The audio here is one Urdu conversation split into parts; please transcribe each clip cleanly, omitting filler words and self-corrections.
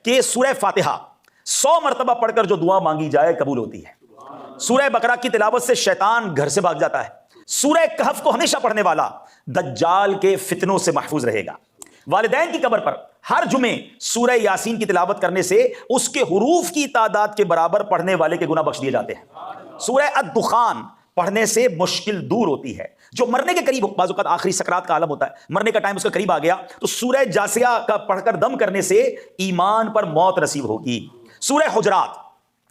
کہ سورہ فاتحہ 100 مرتبہ پڑھ کر جو دعا مانگی جائے قبول ہوتی ہے. سورہ بقرہ کی تلاوت سے شیطان گھر سے بھاگ جاتا ہے. سورہ کہف کو ہمیشہ پڑھنے والا دجال کے فتنوں سے محفوظ رہے گا. والدین کی قبر پر ہر جمعے سورہ یاسین کی تلاوت کرنے سے اس کے حروف کی تعداد کے برابر پڑھنے والے کے گناہ بخش دیے جاتے ہیں. سورہ الدخان پڑھنے سے مشکل دور ہوتی ہے. جو مرنے کے قریب بعض اوقات آخری سکرات کا عالم ہوتا ہے, مرنے کا ٹائم اس کا قریب آ گیا, تو سورہ جاسیہ کا پڑھ کر دم کرنے سے ایمان پر موت نصیب ہوگی. سورہ حجرات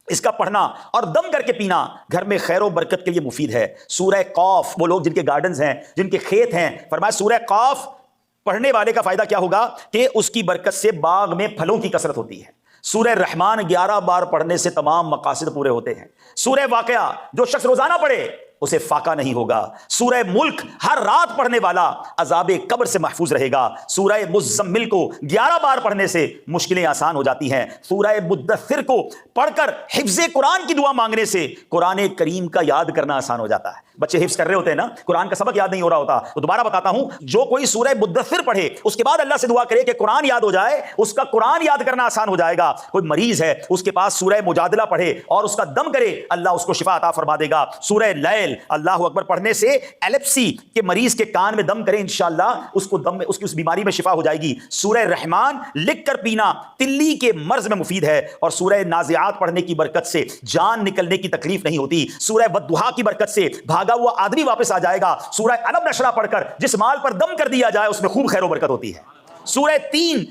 اس کا پڑھنا اور دم کر کے پینا گھر میں خیر و برکت کے لیے مفید ہے. سورہ قاف, وہ لوگ جن کے گارڈنز ہیں, جن کے کھیت ہیں, فرمایا سورہ قاف پڑھنے والے کا فائدہ کیا ہوگا کہ اس کی برکت سے باغ میں پھلوں کی کثرت ہوتی ہے. سورہ رحمان 11 بار پڑھنے سے تمام مقاصد پورے ہوتے ہیں. سورہ واقعہ جو شخص روزانہ پڑھے اسے فاقہ نہیں ہوگا. سورہ ملک ہر رات پڑھنے والا عذاب قبر سے محفوظ رہے گا. سورہ مزمل کو 11 بار پڑھنے سے مشکلیں آسان ہو جاتی ہیں. سورہ مدثر کو پڑھ کر حفظ قرآن کی دعا مانگنے سے قرآن کریم کا یاد کرنا آسان ہو جاتا ہے. بچے حفظ کر رہے ہوتے ہیں نا, قرآن کا سبق یاد نہیں ہو رہا ہوتا, تو دوبارہ بتاتا ہوں, جو کوئی سورہ مدثر پڑھے اس کے بعد اللہ سے دعا کرے کہ قرآن یاد ہو جائے, اس کا قرآن یاد کرنا آسان ہو جائے گا. کوئی مریض ہے اس کے پاس سورہ مجادلہ پڑھے اور اس کا دم کرے, اللہ اس کو شفا عطا فرما دے گا. سورہ لیل اللہ اکبر پڑھنے سے ایلپسی کے مریض کے کان میں دم کرے, انشاءاللہ اس کو دم میں اس کی اس بیماری میں شفا ہو جائے گی. سورہ رحمان لکھ کر پینا تلی کے مرض میں مفید ہے. اور سورہ نازعات پڑھنے کی برکت سے جان نکلنے کی تکلیف نہیں ہوتی. سورہ والضحیٰ کی برکت سے بھاگا ہوا آدمی واپس آ جائے گا. سورہ علم نشرہ پڑھ کر جس مال پر دم کر دیا جائے اس میں خوب خیر و برکت ہوتی ہے. سورہ تین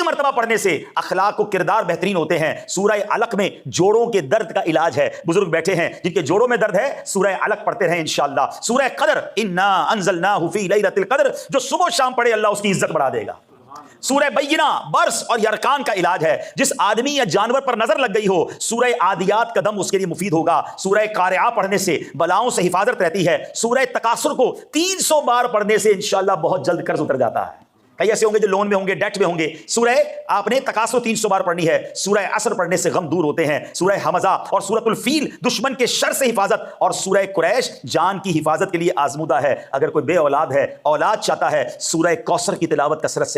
مرتبہ پڑھنے سے اخلاق و کردار بہترین ہوتے ہیں. سورہ علق میں جوڑوں کے درد کا علاج ہے. بزرگ بیٹھے ہیں جن کے جوڑوں میں درد ہے, سورہ علق پڑھتے رہیں انشاءاللہ. سورہ قدر انا انزلناہ فی لیلۃ القدر, جو صبح و شام پڑھے اللہ اس کی عزت بڑھا دے گا. سورہ بینہ برس اور یرکان کا علاج ہے. جس آدمی یا جانور پر نظر لگ گئی ہو سورہ عادیات کا دم اس کے لیے مفید ہوگا. سورہ قارعہ پڑھنے سے بلاؤں سے حفاظت رہتی ہے. سورہ تکاثر کو 300 بار پڑھنے سے انشاءاللہ بہت جلد قرض اتر جاتا ہے. کئی ایسے ہوں گے جو لون میں ہوں گے, ڈیٹ میں ہوں گے. سورہ آپ نے تکاثر 300 بار پڑھنی ہے. سورہ عصر پڑھنے سے غم دور ہوتے ہیں. سورہ حمزہ اور سورۃ الفیل دشمن کے شر سے حفاظت, اور سورہ قریش جان کی حفاظت کے لیے آزمودہ ہے. اگر کوئی بے اولاد ہے, اولاد چاہتا ہے, سورہ کوثر کی تلاوت کثرت سے